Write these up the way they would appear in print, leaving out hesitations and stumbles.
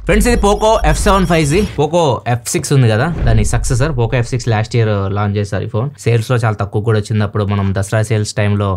Friends ఇది Poco F7 5G Poco F6 ఉంది కదా దాని successor Poco F6 last year launch చేశారు ఈ ఫోన్ సేల్స్ లో చాలా తక్కువ కూడా వచ్చినప్పుడు మనం దసరా సేల్స్ టైంలో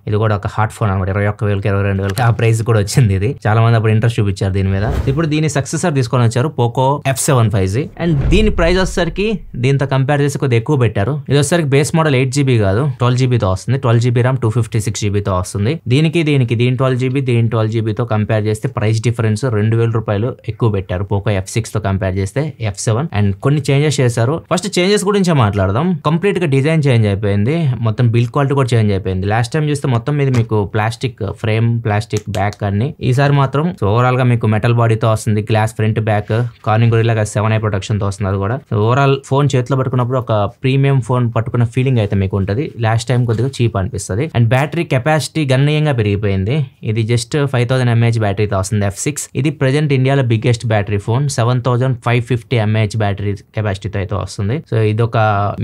ఇది కూడా ఒక హాట్ ఫోన్ అనమాట 21,000 22,000 ఆ ప్రైస్ కూడా వచ్చింది ఇది చాలా మంది అప్పుడు ఇంట్రెస్ట్ చూపించారు దీని మీద ఇప్పుడు దీని సక్సెసర్ తీసుకొని వచ్చారు పోకో F7 5G అండ్ దీని ప్రైస్ వచ్చేసరికి దీంతో కంపేర్ చేసి కొద్దిగా ఎక్కువ పెట్టారు ఇది వచ్చేసరికి బేస్ మోడల్ 8GB కాదు 12GB తో వస్తుంది 12GB RAM 256GB తో వస్తుంది దీని 12GB దీని 12GB తో కంపేర్ చేస్తే ప్రైస్ డిఫరెన్స్ 2,000 రూపాయలు ఎక్కువ పెట్టారు పోకో F6 తో కంపేర్ చేస్తే F7 అండ్ కొన్ని చేంజెస్ చేశారు ఫస్ట్ చేంజెస్ గురించి మాట్లాడదాం కంప్లీట్ గా డిజైన్ చేంజ్ అయిపోయింది మొత్తం బిల్డ్ క్వాలిటీ కూడా చేంజ్ అయిపోయింది లాస్ట్ టైం చూస్తే మొత్తం మీద మీకు ప్లాస్టిక్ ఫ్రేమ్ ప్లాస్టిక్ బ్యాక్ అన్ని ఈసారి మాత్రం ఓవరాల్ గా మీకు మెటల్ బాడీతో వస్తుంది glass front back Corning Gorilla 7i protection తో వస్తుంది కూడా ఓవరాల్ ఫోన్ చేతిలో పట్టుకున్నప్పుడు ఒక ప్రీమియం ఫోన్ పట్టుకున్న ఫీలింగ్ అయితే మీకు ఉంటుంది లాస్ట్ టైం కొద్దిగా చీప్ అనిపిస్తుంది అండ్ బ్యాటరీ కెపాసిటీ గణనీయంగా పెరిగిపోయింది ఇది జస్ట్ 5000 mAh బ్యాటరీతో వస్తుంది F6 ఇది ప్రెజెంట్ ఇండియాలో biggest battery phone 7550 mAh battery కెపాసిటీతో అయితే వస్తుంది సో ఇది ఒక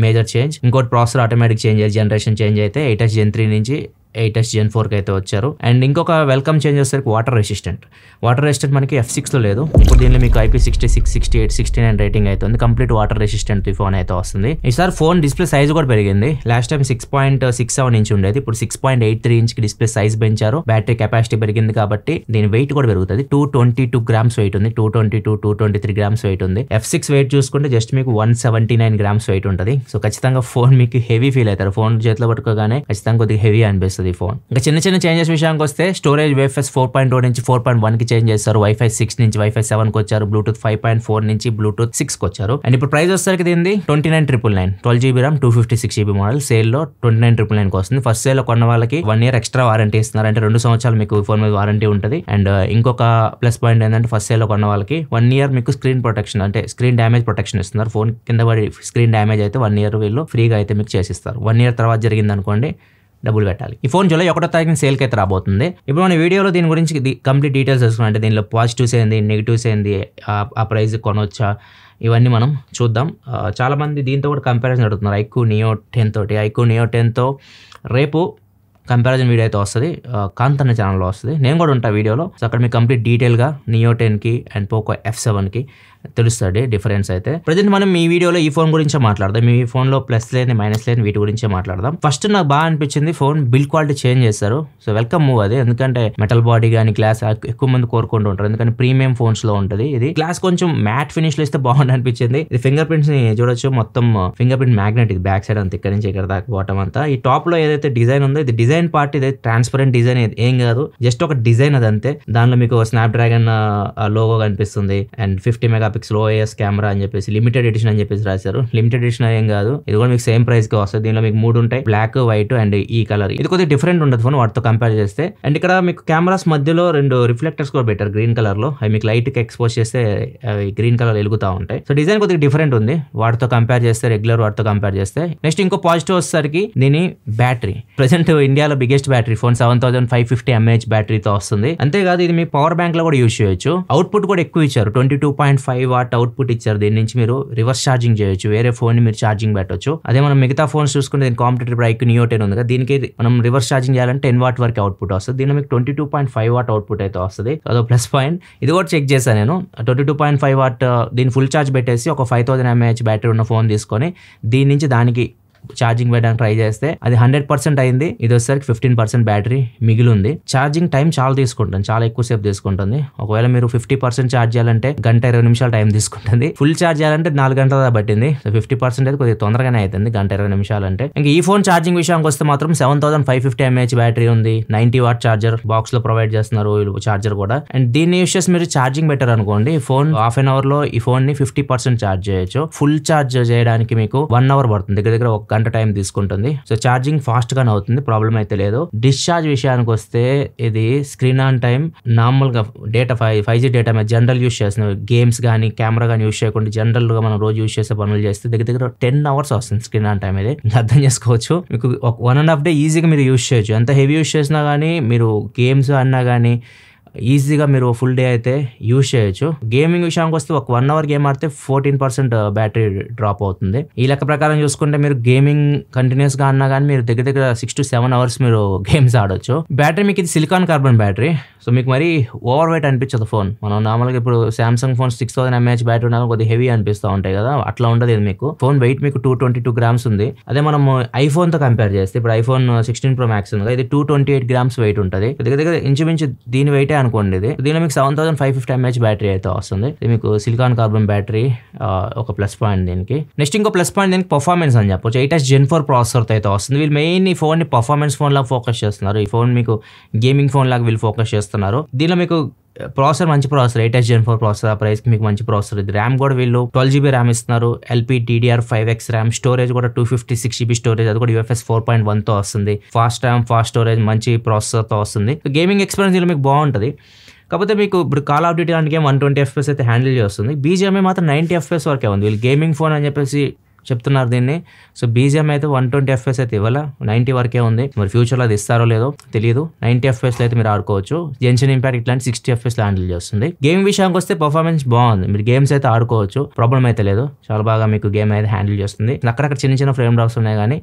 మేజర్ చేంజ్ ఇంకోటి processor automatic change generation change అయితే 8s Gen 3 నుంచి 8s Gen 4 కి అయితే వచ్చారు అండ్ ఇంకొక వెల్కమ్ చేంజ్ వచ్చేసరికి వాటర్ రెసిస్టెంట్ మనకి F6 లో లేదు ఇప్పుడు దీనిలో మీకు IP66 68 69 రేటింగ్ అయితే ఉంది కంప్లీట్ వాటర్ రెసిస్టెంట్ ఫోన్ అయితే వస్తుంది ఈసారి ఫోన్ డిస్ప్లే సైజ్ కూడా పెరిగింది లాస్ట్ టైం 6.67 ఇంచ్ ఉండేది ఇప్పుడు 6.83 ఇంచ్ కి డిస్ప్లే సైజ్ పెంచారు బ్యాటరీ కెపాసిటీ పెరిగింది కాబట్టి దీని వెయిట్ కూడా పెరుగుతుంది 222 గ్రామ్స్ వెయిట్ ఉంది 223 గ్రామ్స్ వెయిట్ ఉంది F6 వెయిట్ చూసుకుంటే జస్ట్ మీకు 179 గ్రామ్స్ వెయిట్ ఉంటుంది సో ఖచ్చితంగా ఫోన్ మీకు హెవీ ఫీల్ అవుతారు ఫోన్ చేతిలో పట్టుకోగానే ఖచ్చితంగా కొద్దిగా హెవీ అనిపిస్తుంది ఫోన్ ఇంకా చిన్న చేంజెస్ విషయానికి వస్తే స్టోరేజ్ UFS 4.0 నుంచి 4.1 కి చేంజ్ చేస్తారు Wi-Fi 6 నుంచి Wi-Fi 7 కి వచ్చారు బ్లూటూత్ 5.4 నుంచి బ్లూటూత్ 6 కి వచ్చారు అండ్ ఇప్పుడు ప్రైస్ వచ్చేసరికి దీనిది 29,999 12GB RAM 256GB model sale లో 29,999 కి వస్తుంది ఫస్ట్ సేల్ లో కొన్న వాళ్ళకి 1 year ఎక్స్ట్రా వారంటీ ఇస్తున్నారు అంటే 2 సంవత్సరాలు మీకు ఫోన్ మీద వారంటీ ఉంటుంది అండ్ ఇంకొక ప్లస్ పాయింట్ ఏంటంటే ఫస్ట్ సేల్ లో కొన్న వాళ్ళకి 1 year మీకు స్క్రీన్ ప్రొటెక్షన్ అంటే స్క్రీన్ డ్యామేజ్ ప్రొటెక్షన్ ఇస్తున్నారు ఫోన్ కింద పడి స్క్రీన్ డ్యామేజ్ అయితే 1 year వీళ్ళు ఫ్రీగా అయితే మీకు చేసిస్తారు 1 year తర్వాత జరిగింది అనుకోండి డబ్బులు పెట్టాలి ఈ ఫోన్ జూలై 1వ తారీఖున సేల్కి అయితే రాబోతుంది ఇప్పుడు మన వీడియోలో దీని గురించి కంప్లీట్ డీటెయిల్స్ తెలుసుకున్నాం అంటే దీనిలో పాజిటివ్స్ ఏంది నెగిటివ్స్ ఏంది ఆ ప్రైస్ కొనవచ్చా ఇవన్నీ మనం చూద్దాం చాలా మంది దీంతో కూడా కంపారిజన్ అడుగుతున్నారు iQOO Neo 10 తోటి iQOO Neo 10 తో రేపు కంపారిజన్ వీడియో అయితే వస్తుంది కాంత్ అనే ఛానల్లో వస్తుంది నేను కూడా ఉంటాను వీడియోలో సో అక్కడ మీకు కంప్లీట్ డీటెయిల్గా Neo 10కి అండ్ పోకో F7కి తెలుస్తుంది డిఫరెన్స్ అయితే ప్రజెంట్ మనం ఈ వీడియోలో ఈ ఫోన్ గురించే మాట్లాడదాం మీ ఫోన్లో ప్లస్ లేని మైనస్ లేని వీటి గురించే మాట్లాడదాం ఫస్ట్ నాకు బాగా అనిపించింది ఫోన్ బిల్డ్ క్వాలిటీ చేంజ్ చేస్తారు సో వెల్కమ్ మూవ్ అది ఎందుకంటే మెటల్ బాడీ కానీ గ్లాస్ ఎక్కువ మంది కోరుకుంటూ ఉంటారు ఎందుకంటే ప్రీమియం ఫోన్స్ లో ఉంటుంది ఇది గ్లాస్ కొంచెం మ్యాట్ ఫినిష్ లో ఇస్తే బాగుంది అనిపించింది ఇది ఫింగర్ ప్రింట్స్ ని చూడొచ్చు మొత్తం ఫింగర్ ప్రింట్ మ్యాగ్నెట్ ఇది బ్యాక్ సైడ్ అంతా ఇక్కడ నుంచి ఇక్కడ దాకా బాటం అంతా ఈ టాప్ లో ఏదైతే డిజైన్ ఉందో ఇది డిజైన్ పార్ట్ ఇది ట్రాన్స్పరెంట్ డిజైన్ ఏం కాదు జస్ట్ ఒక డిజైన్ అదంతే దానిలో మీకు స్నాప్ డ్రాగన్ లోగో కనిపిస్తుంది అండ్ 50 మెగాపిక్సెల్ OIS కెమెరా అని చెప్పేసి లిమిటెడ్ ఎడిషన్ అని చెప్పేసి రాశారు లిమిటెడ్ ఎడిషన్ ఏం కాదు ఇది కూడా మీకు సేమ్ ప్రైస్ కి వస్తుంది దీనిలో మీకు 3 ఉంటాయి బ్లాక్ వైట్ అండ్ ఈ కలర్ ఇది కొద్దిగా డిఫరెంట్ ఉంటుంది ఫోన్ వాటితో కంపేర్ చేస్తే అండ్ ఇక్కడ మీకు కెమెరాస్ మధ్యలో 2 రిఫ్లెక్టర్స్ కూడా పెట్టారు గ్రీన్ కలర్ లో అవి మీకు లైట్ కి ఎక్స్పోజ్ చేస్తే అవి గ్రీన్ కలర్ వెలుగుతా ఉంటాయి సో డిజైన్ కొద్దిగా డిఫరెంట్ ఉంది వాటితో కంపేర్ చేస్తే రెగ్యులర్ వాటితో కంపేర్ చేస్తే నెక్స్ట్ ఇంకో పాజిటివ్ వచ్చేసరికి దీని బ్యాటరీ ప్రెసెంట్ ఇండియాలో బిగ్గెస్ట్ బ్యాటరీ ఫోన్ 7550 mAh బ్యాటరీతో వస్తుంది అంతేకాదు ఇది మీ పవర్ బ్యాంక్ లో కూడా యూజ్ చేయొచ్చు అవుట్పుట్ కూడా ఎక్కువ ఇచ్చారు 22.5 వాట్ అవుట్పుట్ ఇచ్చారు దీని నుంచి మీరు రివర్స్ ఛార్జింగ్ చేయొచ్చు వేరే ఫోన్ ని మీరు ఛార్జింగ్ పెట్టొచ్చు అదే మనం మిగతా ఫోన్స్ చూసుకుంటే దీని కాంపిటేటివ్ iQOO Neo 10 ఉంది కదా దీనికి మనం రివర్స్ ఛార్జింగ్ చేయాలంటే 10 వాట్ వరకు అవుట్పుట్ వస్తుంది దీనిలో మీకు 22.5 వాట్ అవుట్పుట్ అయితే వస్తుంది అదో ప్లస్ పాయింట్ ఇది కూడా చెక్ చేశాను నేను 22.5 వాట్ దీని ఫుల్ ఛార్జ్ పెట్టేసి ఒక 5000 mAh బ్యాటరీ ఉన్న ఫోన్ తీసుకొని దీని నుంచి దానికి ఛార్జింగ్ పెట్టడానికి ట్రై చేస్తే అది 100% అయింది ఇది వచ్చేసరికి 15% బ్యాటరీ మిగిలి ఉంది ఛార్జింగ్ టైం చాలా తీసుకుంటుంది చాలా ఎక్కువ సేపు తీసుకుంటుంది ఒకవేళ మీరు 50% ఛార్జ్ చేయాలంటే 1:20 నిమిషాలు టైం తీసుకుంటుంది ఫుల్ ఛార్జ్ చేయాలంటే 4 గంటల పట్టింది 50% అయితే కొద్దిగా తొందరగానే అవుతుంది 1:20 నిమిషాలు అంటే ఇంకా ఈ ఫోన్ ఛార్జింగ్ విషయానికి వస్తే మాత్రం 7550 mAh బ్యాటరీ ఉంది 90 వాట్ ఛార్జర్ బాక్స్ లో ప్రొవైడ్ చేస్తున్నారు ఛార్జర్ కూడా అండ్ దీన్ని యూస్ చేసి మీరు ఛార్జింగ్ పెట్టారు అనుకోండి ఫోన్ హాఫ్ అన్ అవర్ లో ఈ ఫోన్ ని 50% ఛార్జ్ చేయొచ్చు ఫుల్ ఛార్జ్ చేయడానికి మీకు 1 అవర్ పడుతుంది దగ్గర ఒక గంట టైం తీసుకుంటుంది సో ఛార్జింగ్ ఫాస్ట్ గానే అవుతుంది ప్రాబ్లం అయితే లేదు డిశ్చార్జ్ విషయానికి వస్తే ఇది స్క్రీన్ ఆన్ టైం నార్మల్ గా డేటా 5G డేటా మీద జనరల్ యూస్ చేస్తున్నారు గేమ్స్ కానీ కెమెరా కానీ యూస్ చేయకుండా జనరల్ గా మనం రోజు యూస్ చేసే పనులు చేస్తే దగ్గర 10 hours వస్తుంది స్క్రీన్ ఆన్ టైం ఇది అర్థం చేసుకోవచ్చు మీకు 1.5 day ఈజీగా మీరు యూస్ చేయొచ్చు ఎంత హెవీ యూస్ చేసినా కానీ మీరు గేమ్స్ అన్నా కానీ ఈజీగా మీరు ఫుల్ డే అయితే యూజ్ చేయొచ్చు. గేమింగ్ విషయానికి వస్తే ఒక 1 hour గేమ్ ఆడితే 14% బ్యాటరీ డ్రాప్ అవుతుంది. ఈ లెక్క ప్రకారం చూసుకుంటే మీరు గేమింగ్ కంటిన్యూస్ గా అన్నా కానీ మీరు దగ్గర 6 to 7 hours మీరు గేమ్స్ ఆడొచ్చు. బ్యాటరీ మీకు ఇది సిలికాన్ కార్బన్ బ్యాటరీ, సో మీకు మరి ఓవర్ వెయిట్ అనిపించదు ఫోన్. మనం నార్మల్గా ఇప్పుడు సామ్సంగ్ ఫోన్ 6000 mAh బ్యాటరీ ఉన్నా కొద్దిగా హెవీ అనిపిస్తూ ఉంటాయి కదా, అట్లా ఉండదు ఇది. మీకు ఫోన్ వెయిట్ మీకు 222 grams ఉంది. అదే మనం ఐఫోన్ తో కంపేర్ చేస్తే ఇప్పుడు ఐఫోన్ 16 Pro Max ఉంది, ఇది 228 grams వెయిట్ ఉంటుంది. దగ్గర ఇంచుమించు దీని వెయిటే అనుకోండి. ఇది దీనిలో మీకు 7550 mAh బ్యాటరీ అయితే వస్తుంది. ఇది మీకు సిలికాన్ కార్బన్ బ్యాటరీ ఒక ప్లస్ పాయింట్ దీనికి. నెక్స్ట్ ఇంకో ప్లస్ పాయింట్ దీనికి పర్ఫార్మెన్స్ అని చెప్పొచ్చు. 8S Gen 4 ప్రాసెసర్ అయితే వస్తుంది. వీళ్ళు మెయిన్ ఈ ఫోన్ ని పర్ఫార్మెన్స్ ఫోన్ లాగా ఫోకస్ చేస్తున్నారు. ఈ ఫోన్ మీకు గేమింగ్ ఫోన్ లాగా వీళ్ళు ఫోకస్ చేస్తున్నారు. దీనిలో మీకు ప్రాసెసర్ మంచి ప్రాసెసర్, 8S Gen 4 ప్రాసెసర్. ఆ ప్రైస్ కి మీకు మంచి ప్రాసెసర్. ఇది ర్యామ్ కూడా వీళ్ళు 12GB ర్యామ్ ఇస్తున్నారు. LPDDR5X ర్యామ్, స్టోరేజ్ కూడా 256GB స్టోరేజ్, అది కూడా UFS 4.1 తో వస్తుంది. ఫాస్ట్ ర్యామ్, ఫాస్ట్ స్టోరేజ్, మంచి ప్రాసెసర్ తో వస్తుంది. గేమింగ్ ఎక్స్పీరియన్స్ దీనిలో మీకు బాగుంటుంది. కాకపోతే మీకు ఇప్పుడు కాల్ ఆఫ్ డ్యూటీ లాంటి గేమ్ 120 FPS అయితే హ్యాండిల్ చేస్తుంది. BGMI మాత్రం 90 FPS వరకే ఉంది. వీళ్ళు గేమింగ్ ఫోన్ అని చెప్పేసి చెప్తున్నారు దీన్ని. సో BGMI అయితే 120 FPS అయితే ఇవ్వాల, 90 వరకే ఉంది. మరి ఫ్యూచర్లో అది ఇస్తారో లేదో తెలియదు. 90 FPS అయితే మీరు ఆడుకోవచ్చు. జెన్షన్ ఇంపాక్ట్ ఇట్లాంటి 60 FPS హ్యాండిల్ చేస్తుంది. గేమ్ విషయానికి వస్తే పర్ఫార్మెన్స్ బాగుంది. మీరు గేమ్స్ అయితే ఆడుకోవచ్చు, ప్రాబ్లం అయితే లేదు. చాలా బాగా మీకు గేమ్ అయితే హ్యాండిల్ చేస్తుంది. అక్కడక్కడ చిన్న ఫ్రేమ్ డ్రాప్స్ ఉన్నాయి కానీ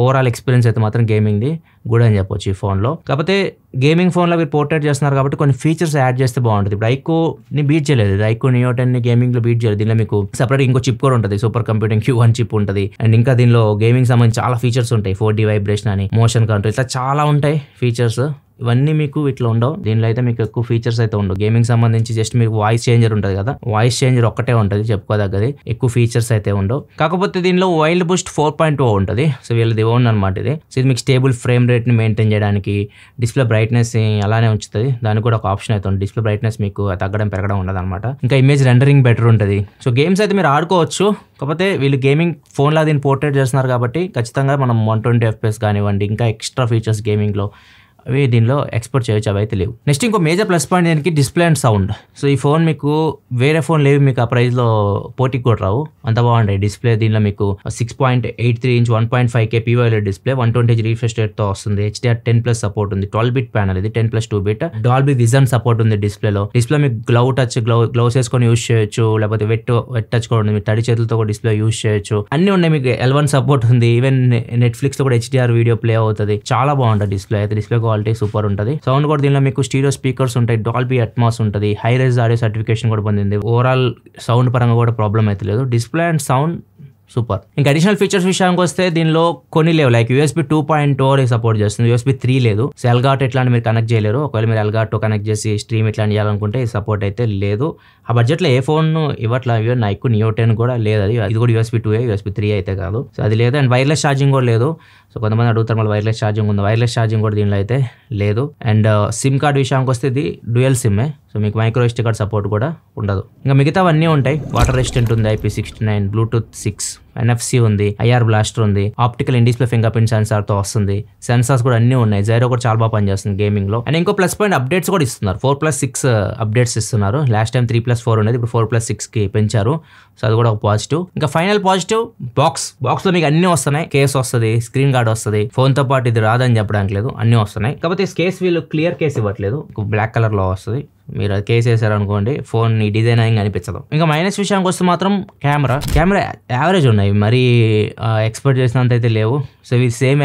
ఓవరాల్ ఎక్స్పీరియన్స్ అయితే మాత్రం గేమింగ్ది గుడ్ అని చెప్పొచ్చు ఈ ఫోన్లో. కాకపోతే గేమింగ్ ఫోన్లో మీరు పోర్ట్రేట్ చేస్తున్నారు కాబట్టి కొన్ని ఫీచర్స్ యాడ్ చేస్తే బాగుంటుంది. ఇప్పుడు ఐక్యూని బీట్ చేయలేదు, ఐక్యూ నియో 10ని గేమింగ్లో బీట్ చేయలేదు. దీనిలో మీకు సపరేట్ ఇంకో చిప్ కూడా ఉంటుంది, సూపర్ కంప్యూటింగ్ Q1 చిప్ ఉంటుంది. అండ్ ఇంకా దీనిలో గేమింగ్ సంబంధించి చాలా ఫీచర్స్ ఉంటాయి. 4D వైబ్రేషన్ అని, మోషన్ కంట్రోల్, ఇట్లా చాలా ఉంటాయి ఫీచర్స్. ఇవన్నీ మీకు ఇట్లా ఉండవు. దీనిలో అయితే మీకు ఎక్కువ ఫీచర్స్ అయితే ఉండవు. గేమింగ్ సంబంధించి జస్ట్ మీకు వాయిస్ చేంజర్ ఉంటుంది కదా, వాయిస్ చేంజర్ ఒక్కటే ఉంటుంది చెప్పుకోదగ్గది. ఎక్కువ ఫీచర్స్ అయితే ఉండవు. కాకపోతే దీనిలో వైల్డ్ బూస్ట్ 4.0 ఉంటుంది. సో వీళ్ళది ఓన్ అనమాట ఇది. సో ఇది మీకు స్టేబుల్ ఫ్రేమ్ రేట్ ని మెయింటైన్ చేయడానికి, డిస్ప్లే బ్రైట్నెస్ అలానే ఉంచుతుంది. దానికి కూడా ఒక ఆప్షన్ అయితే ఉంది. డిస్ప్లే బ్రైట్నెస్ మీకు తగ్గడం పెరగడం ఉండదు అనమాట. ఇంకా ఇమేజ్ రెండరింగ్ బెటర్ ఉంటుంది. సో గేమ్స్ అయితే మీరు ఆడుకోవచ్చు. కాకపోతే వీళ్ళు గేమింగ్ ఫోన్ లా దీన్ని పోర్ట్రేట్ చేస్తున్నారు కాబట్టి ఖచ్చితంగా మనం 120 FPS కానివ్వండి, ఇంకా ఎక్స్ట్రా ఫీచర్స్ గేమింగ్ లో అవి దీనిలో ఎక్స్పోర్ట్ చేయొచ్చు, అవి అయితే లేవు. నెక్స్ట్ ఇంకో మేజర్ ప్లస్ పాయింట్ దీనికి డిస్ప్లే అండ్ సౌండ్. సో ఈ ఫోన్ మీకు వేరే ఫోన్ లేవు, మీకు ఆ ప్రైస్ లో పోటీకి కూడా రావు, అంత బాగుంటాయి డిస్ప్లే. దీనిలో మీకు 6.83 inch 1.5K POLED display, 120Hz refresh rate తో వస్తుంది. HDR10+ సపోర్ట్ ఉంది. 12-bit ప్యానల్ ఇది, 10+2-bit. డాల్బీ విజన్ సపోర్ట్ ఉంది డిస్ప్లేలో. డిస్ప్లే మీకు గ్లౌస్ వేసుకొని యూస్ చేయొచ్చు, లేకపోతే వెట్ టచ్ కూడా ఉంది. మీరు తడి చేతులతో కూడా డిస్ప్లే యూస్ చేయొచ్చు. అన్ని ఉన్నాయి. మీకు L1 సపోర్ట్ ఉంది. ఈవెన్ నెట్ఫ్లిక్స్ లో కూడా HDR వీడియో ప్లే అవుతుంది. చాలా బాగుంటుంది డిస్ప్లే అయితే. డిస్ప్లే క్వాలిటీ సూపర్ ఉంటుంది. సౌండ్ కూడా దీనిలో మీకు స్టీరియో స్పీకర్స్ ఉంటాయి, డాల్బీ అట్మాస్ ఉంటుంది, హై రైజ్ ఆడియో సర్టిఫికేషన్ కూడా పొందింది. ఓవరాల్ సౌండ్ పరంగా కూడా ప్రాబ్లం అయితే లేదు. Display and sound super. ఇంకా అడిషనల్ ఫీచర్స్ విషయానికి వస్తే దీనిలో కొన్ని లేవు. లైక్ USB 2.0 సపోర్ట్ చేస్తుంది, USB 3 లేదు. సో ఎల్గాట్ ఇట్లాంటి మీరు కనెక్ట్ చేయలేరు. ఒకవేళ మీరు ఎల్గాట్ కనెక్ట్ చేసి స్ట్రీమ్ ఇట్లాంటి చేయాలనుకుంటే ఈ సపోర్ట్ అయితే లేదు. ఆ బడ్జెట్లో ఏ ఫోన్ ఇవ్వట్లా. ఐక్యూ నియో 10 కూడా లేదు. అది కూడా USB 2, USB 3 అయితే కాదు. సో అది లేదు. అండ్ వైర్లెస్ ఛార్జింగ్ కూడా లేదు. సో కొంతమంది అడుగుతారు మళ్ళీ వైర్లెస్ ఛార్జింగ్ ఉంది. వైర్లెస్ ఛార్జింగ్ కూడా దీనిలో అయితే లేదు. అండ్ సిమ్ కార్డ్ విషయానికి వస్తే ఇది డ్యూయల్ సిమ్మే. సో మీకు మైక్రో SD కార్డ్ సపోర్ట్ కూడా ఉండదు. ఇంకా మిగతావన్నీ ఉంటాయి. వాటర్ రెసిస్టెంట్ ఉంది, IP69, Bluetooth 6, NFC ఉంది, IR బ్లాస్టర్ ఉంది, optical in display finger print censor తో వస్తుంది. సెన్సార్స్ కూడా అన్ని ఉన్నాయి. జైరో కూడా చాలా బాగా పనిచేస్తుంది గేమింగ్ లో. అండ్ ఇంకో ప్లస్ పాయింట్ అప్డేట్స్ కూడా ఇస్తున్నారు. 4+6 అప్డేట్స్ ఇస్తున్నారు. లాస్ట్ టైం 3+4 ఉండేది, ఇప్పుడు 4+6 కి పెంచారు. సో అది కూడా ఒక పాజిటివ్. ఇంకా ఫైనల్ పాజిటివ్ బాక్స్ లో మీకు అన్ని వస్తున్నాయి. కేస్ వస్తుంది, స్క్రీన్ గార్డ్ వస్తుంది. ఫోన్ తో పాటు ఇది రాదని చెప్పడానికి లేదు, అన్ని వస్తున్నాయి. కాకపోతే కేస్ వీళ్ళు క్లియర్ కేస్ ఇవ్వట్లేదు, బ్లాక్ కలర్ లో వస్తుంది. మీరు అది కేసు వేసారు అనుకోండి, ఫోన్ ని డిజైనింగ్ అనిపించదు. ఇంకా మైనస్ విషయానికి వస్తే మాత్రం కెమెరా యావరేజ్ ఉన్నాయి, మరీ ఎక్స్పెక్ట్ చేసినంత అయితే లేవు. సో ఇది సేమ్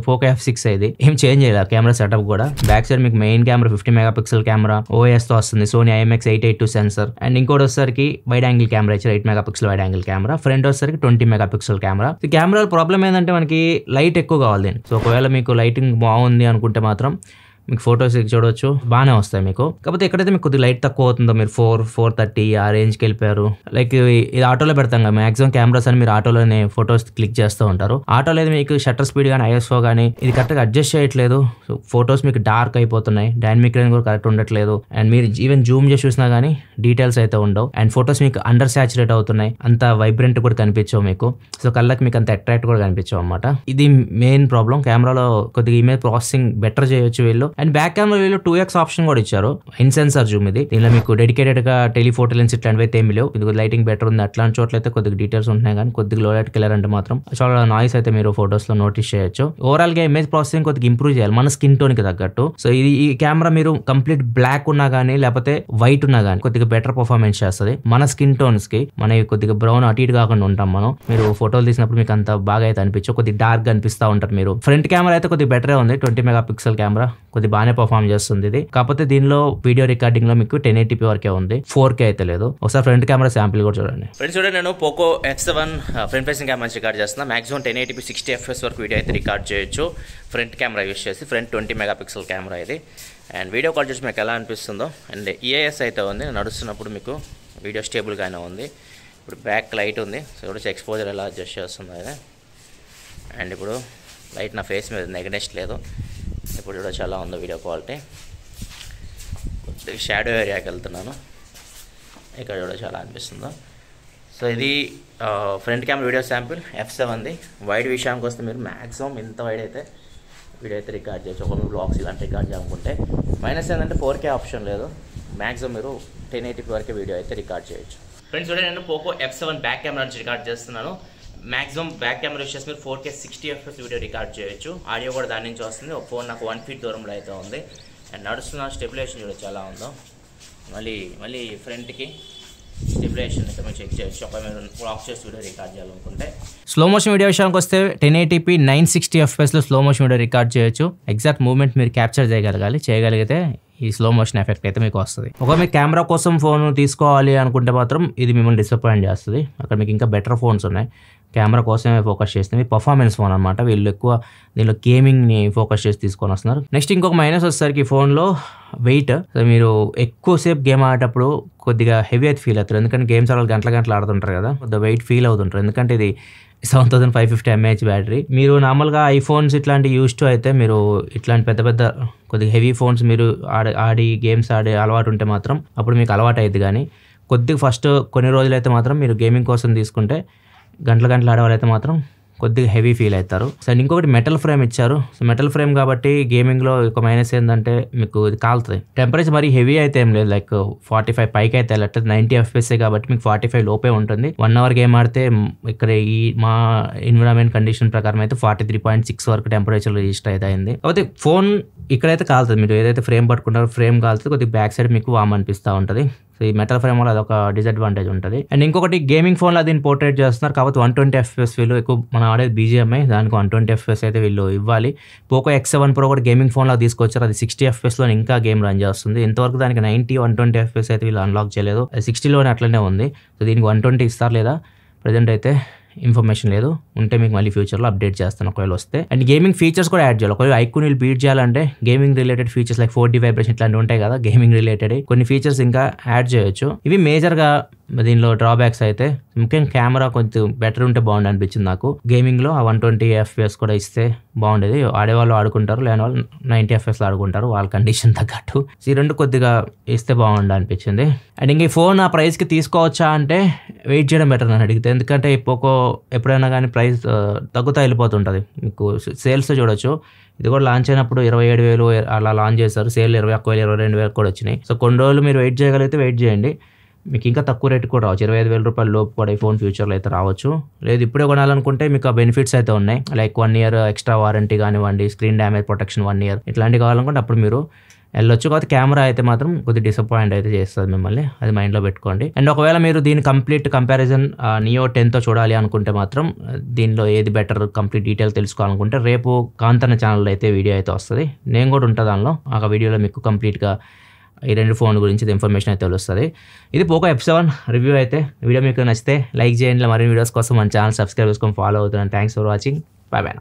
పోకో F6 ఇది, ఏం చేంజ్ చేయలేదు కెమెరా సెటప్ కూడా. బ్యాక్ సైడ్ మీకు main camera 50 MP camera OS తో వస్తుంది. Sony IMX882 sensor. అండ్ ఇంకోటి వచ్చేసరికి వైడ్ యాంగిల్ కెమెరా ఇచ్చారు, 8 MP wide angle camera. Front వచ్చేసరికి 20 MP కెమెరా. ఈ కెమెరా ప్రాబ్లం ఏంటంటే మనకి లైట్ ఎక్కువ కావాలి. సో ఒకవేళ మీకు లైటింగ్ బాగుంది అనుకుంటే మాత్రం మీకు ఫొటోస్ చూడవచ్చు, బాగానే వస్తాయి మీకు. కాకపోతే ఎక్కడైతే మీకు కొద్దిగా లైట్ తక్కువ అవుతుందో, మీరు 430 ఆ రేంజ్కి వెళ్ళిపోయారు. లైక్ ఇది ఆటోలో పెడతాం కదా మాక్సిమం కెమెరాస్ అని, మీరు ఆటోలోనే ఫొటోస్ క్లిక్ చేస్తూ ఉంటారు. ఆటోలో అయితే మీకు షట్టర్ స్పీడ్ కానీ ISO కానీ ఇది కరెక్ట్గా అడ్జస్ట్ చేయట్లేదు. సో ఫొటోస్ మీకు డార్క్ అయిపోతున్నాయి, డైనమిక్ రేంజ్ కూడా కరెక్ట్ ఉండట్లేదు. అండ్ మీరు ఈవెన్ జూమ్ చేసి చూసినా కానీ డీటెయిల్స్ అయితే ఉండవు. అండ్ ఫొటోస్ మీకు అండర్ సాచురేట్ అవుతున్నాయి, అంత వైబ్రెంట్ కూడా కనిపించవు మీకు. సో కళ్ళకి మీకు అంత అట్రాక్ట్ కూడా కనిపించవు అనమాట. ఇది మెయిన్ ప్రాబ్లం. కెమెరాలో కొద్దిగా ఇమేజ్ ప్రాసెసింగ్ బెటర్ చేయొచ్చు వీళ్ళు. అండ్ బ్యాక్ కెమెరా వీళ్ళు 2x ఆప్షన్ కూడా ఇచ్చారు. ఇన్ సెన్సార్ జూమ్ ఇది. దీనిలో మీకు డెడికేటెడ్ గా టెలిఫోటో లెన్స్ ఇట్లాంటివి అయితే ఏమి లేవు. ఇది లైటింగ్ బెటర్ ఉంది. అట్లాంటి చోట్ల అయితే కొద్దిగా డీటెయిల్స్ ఉంటున్నాయి, కానీ కొద్దిగా లో లైట్ కెళ్ళారు అంటే మాత్రం చాలా నాయిస్ అయితే మీరు ఫోటోస్ లో నోటీస్ చేయొచ్చు. ఓవరాల్ గా ఇమేజ్ ప్రాసెసింగ్ కొద్దిగా ఇంప్రూవ్ చేయాలి మన స్కిన్ టోన్ కి తగ్గట్టు. సో ఈ కెమెరా మీరు కంప్లీట్ బ్లాక్ ఉన్నా గానీ లేకపోతే వైట్ ఉన్నా గానీ కొద్దిగా బెటర్ పర్ఫార్మెన్స్ చేస్తుంది. మన స్కిన్ టోన్స్ కి మన కొద్దిగా బ్రౌన్ అటు ఇటు కాకుండా ఉంటాం మనం. మీరు ఫోటోలు తీసినప్పుడు మీకు అంత బాగా అయితే అనిపించు, కొద్దిగా డార్క్ అనిపిస్తూ ఉంటారు మీరు. ఫ్రంట్ కెమెరా అయితే కొద్దిగా బెటరే ఉంది. 20 మెగాపిక్సెల్ కెమెరా కొద్దిగా బాగానే పర్ఫార్మ్ చేస్తుంది ఇది. కాకపోతే దీనిలో వీడియో రికార్డింగ్ లో మీకు 1080p వరకే ఉంది, 4K అయితే లేదు. ఒకసారి ఫ్రంట్ కెమెరా శాంపిల్ కూడా చూడండి. ఫ్రెండ్స్ చూడండి, నేను Poco F7 front facing camera record చేస్తున్నా. మాక్సిమం 1080p 60 FPS వరకు వీడియో అయితే రికార్డ్ చేయొచ్చు ఫ్రంట్ కెమెరా యూస్ చేసి. ఫ్రంట్ 20 మెగాపిక్సెల్ కెమెరా ఇది. అండ్ వీడియో కాల్ చేసి మీకు ఎలా అనిపిస్తుందో. అండ్ EIS అయితే ఉంది, నడుస్తున్నప్పుడు మీకు వీడియో స్టేబుల్గానే ఉంది. ఇప్పుడు బ్యాక్ లైట్ ఉంది, సో చూడొచ్చు ఎక్స్పోజర్ ఎలా అడ్జస్ట్ చేస్తుందో అది. అండ్ ఇప్పుడు లైట్ నా ఫేస్ మీద నెగనెస్ట్ లేదు. ఇప్పుడు చూడొచ్చు ఎలా ఉందో వీడియో క్వాలిటీ. కొద్దిగా షాడో ఏరియాకి వెళ్తున్నాను, ఇక్కడ చూడొచ్చు ఎలా అనిపిస్తుందో. సో ఇది ఫ్రంట్ కెమెరా వీడియో శాంపిల్ F7ది. వైడ్ విషయానికి వస్తే మీరు మ్యాక్సిమం ఇంత వైడ్ అయితే వీడియో అయితే రికార్డ్ చేయొచ్చు. ఒక మీరు బ్లాగ్స్ ఇలాంటి రికార్డ్ చేయాలనుకుంటే. మైనస్ ఏంటంటే 4K ఆప్షన్ లేదు. మ్యాక్సిమం మీరు 1080p వరకే వీడియో అయితే రికార్డ్ చేయొచ్చు. ఫ్రెండ్స్ చూడండి, నేను పోకో F7 బ్యాక్ కెమెరా నుంచి రికార్డ్ చేస్తున్నాను. మ్యాక్సిమం బ్యాక్ కెమెరా యూస్ చేసి మీరు 4K 60 FPS వీడియో రికార్డ్ చేయొచ్చు. ఆడియో కూడా దాని నుంచి వస్తుంది. ఒక ఫోన్ నాకు 1 feet దూరంలో అయితే ఉంది. అండ్ నడుస్తున్న స్టెబిలేషన్ చూడొచ్చు ఎలా ఉందో. మళ్ళీ ఫ్రంట్కి స్టెబిలేషన్ అయితే మీరు చెక్ చేయొచ్చు. ఒక మీరు బ్లాక్ చేసి వీడియో రికార్డ్ చేయాలనుకుంటే. స్లో మోషన్ వీడియో విషయానికి వస్తే 1080p 960 FPS slow motion video record చేయొచ్చు. ఎగ్జాక్ట్ మూవ్మెంట్ మీరు క్యాప్చర్ చేయగలిగితే ఈ స్లో మోషన్ ఎఫెక్ట్ అయితే మీకు వస్తుంది. ఒకవేళ మీకు కెమెరా కోసం ఫోన్ తీసుకోవాలి అనుకుంటే మాత్రం ఇది మిమ్మల్ని డిసప్పాయింట్ చేస్తుంది. అక్కడ మీకు ఇంకా బెటర్ ఫోన్స్ ఉన్నాయి. కెమెరా కోసమే ఫోకస్ చేస్తుంది. పర్ఫార్మెన్స్ ఫోన్ అనమాట. వీళ్ళు ఎక్కువ దీనిలో గేమింగ్ని ఫోకస్ చేసి తీసుకొని వస్తున్నారు. నెక్స్ట్ ఇంకొక మైనస్ వచ్చేసరికి ఈ ఫోన్లో వెయిట్. మీరు ఎక్కువసేపు గేమ్ ఆడేటప్పుడు కొద్దిగా హెవీ అయితే ఫీల్ అవుతారు. ఎందుకంటే గేమ్స్ ఆడాలి గంటలు ఆడుతుంటారు కదా, కొద్దిగా వెయిట్ ఫీల్ అవుతుంటారు. ఎందుకంటే ఇది 7550 mAh బ్యాటరీ. మీరు నార్మల్గా ఐఫోన్స్ ఇట్లాంటి యూస్ టు అయితే మీరు ఇట్లాంటి పెద్ద కొద్దిగా హెవీ ఫోన్స్ మీరు ఆడి గేమ్స్ ఆడే అలవాటు ఉంటే మాత్రం అప్పుడు మీకు అలవాటు అయ్యింది. కానీ కొద్దిగా ఫస్ట్ కొన్ని రోజులు అయితే మాత్రం మీరు గేమింగ్ కోసం తీసుకుంటే గంటలు ఆడేవాళ్ళైతే మాత్రం కొద్దిగా హెవీ ఫీల్ అవుతారు. సో ఇంకొకటి మెటల్ ఫ్రేమ్ ఇచ్చారు. సో మెటల్ ఫ్రేమ్ కాబట్టి గేమింగ్లో ఒక మైనస్ ఏంటంటే మీకు ఇది కాలుతుంది. టెంపరేచర్ మరి హెవీ అయితే ఏం లేదు, లైక్ 45 పైకి అయితే వెళ్ళట్లేదు. 90 FPS కాబట్టి మీకు 45 లోపే ఉంటుంది. 1 hour గేమ్ ఆడితే ఇక్కడ ఈ మా ఎన్విరాన్మెంట్ కండిషన్ ప్రకారం అయితే 43.6 వరకు టెంపరేచర్ రిజిస్టర్ అయితే అయింది. కాబట్టి ఫోన్ ఇక్కడైతే కాలుతుంది. మీరు ఏదైతే ఫ్రేమ్ పట్టుకుంటారో ఫ్రేమ్ కాలుతుంది, కొద్దిగా బ్యాక్ సైడ్ మీకు వామ్ అనిపిస్తూ ఉంటుంది. సో ఈ మెటల్ ఫ్రేమ్ వల్ల అదొక డిసడ్వాంటేజ్ ఉంటుంది. అండ్ ఇంకొకటి గేమింగ్ ఫోన్లో దీన్ని పోర్ట్రేట్ చేస్తున్నారు కాబట్టి 120 FPS వీళ్ళు ఎక్కువ మనం ఆడేది BGMI, దానికి 120 FPS అయితే వీళ్ళు ఇవ్వాలి. పోకో X7 Pro కూడా గేమింగ్ ఫోన్లో తీసుకొచ్చారు. అది 60 FPSలో ఇంకా గేమ్ రన్ చేస్తుంది. ఇంతవరకు దానికి 90, 120 FPS అయితే వీళ్ళు అన్లాక్ చేయలేదు. అది 60లోనే అట్లనే ఉంది. సో దీనికి 120 ఇస్తారు లేదా ప్రజెంట్ అయితే ఇన్ఫర్మేషన్ లేదు. ఉంటే మీకు మళ్ళీ ఫ్యూచర్లో అప్డేట్ చేస్తాను ఒకవేళ వస్తే. అండ్ గేమింగ్ ఫీచర్స్ కూడా యాడ్ చేయాలి. ఒకవేళ ఐక్యూన్ వీళ్ళు బీట్ చేయాలంటే gaming related features like 4D vibration ఇట్లాంటివి ఉంటాయి కదా, గేమింగ్ రిలేటెడ్ కొన్ని ఫీచర్స్ ఇంకా యాడ్ చేయొచ్చు. ఇవి మేజర్గా దీనిలో డ్రాబ్యాక్స్ అయితే. ముఖ్యంగా కెమెరా కొంచెం బెటర్ ఉంటే బాగుంది అనిపించింది నాకు. గేమింగ్లో ఆ 120 FPS కూడా ఇస్తే బాగుండేది. ఆడేవాళ్ళు ఆడుకుంటారు, లేని వాళ్ళు 90 FPSలో ఆడుకుంటారు వాళ్ళ కండిషన్ తగ్గట్టు. ఈ రెండు కొద్దిగా ఇస్తే బాగుంది అనిపించింది. అండ్ ఇంక ఈ ఫోన్ ఆ ప్రైస్కి తీసుకోవచ్చా అంటే వెయిట్ చేయడం బెటర్ అని అడిగితే. ఎందుకంటే ఈ పోకో ఎప్పుడైనా కానీ ప్రైస్ తగ్గుతూ వెళ్ళిపోతుంటుంది. మీకు సేల్స్ చూడొచ్చు. ఇది కూడా లాంచ్ అయినప్పుడు 27,000 అలా లాంచ్ చేశారు. సేల్ 21,000, 22,000 కూడా వచ్చినాయి. సో కొన్ని రోజులు మీరు వెయిట్ చేయగలిగితే వెయిట్ చేయండి. మీకు ఇంకా తక్కువ రేటు కూడా రావచ్చు. 25,000 రూపాయల లోపు కూడా ఈ ఫోన్ ఫ్యూచర్లో అయితే రావచ్చు. లేదు ఇప్పుడే కొనాలనుకుంటే మీకు ఆ బెనిఫిట్స్ అయితే ఉన్నాయి. లైక్ 1 year ఎక్స్ట్రా వారంటీ కానివ్వండి, స్క్రీన్ డ్యామేజ్ ప్రొటెక్షన్ 1 year ఇట్లాంటివి కావాలనుకుంటే అప్పుడు మీరు వెళ్ళొచ్చు. కాబట్టి కెమెరా అయితే మాత్రం కొద్దిగా డిసప్పాయింట్ అయితే చేస్తుంది మిమ్మల్ని, అది మైండ్లో పెట్టుకోండి. అండ్ ఒకవేళ మీరు దీని కంప్లీట్ కంపారిజన్ Neo 10తో చూడాలి అనుకుంటే మాత్రం దీనిలో ఏది బెటర్ కంప్లీట్ డీటెయిల్ తెలుసుకోవాలనుకుంటే రేపు కాంతన ఛానల్లో అయితే వీడియో అయితే వస్తుంది. నేను కూడా ఉంటాను దానిలో. ఆ వీడియోలో మీకు కంప్లీట్గా ఈ రెండు ఫోన్ గురించి ఇన్ఫర్మేషన్ అయితే తెలుస్తుంది. ఇది పోకో F7 రివ్యూ అయితే. వీడియో మీకు నచ్చితే లైక్ చేయండి. మరిన్ని వీడియోస్ కోసం మన ఛానల్ సబ్స్క్రైబ్ చేసుకొని ఫాలో అవుతున్నాను. Thanks for watching. By by.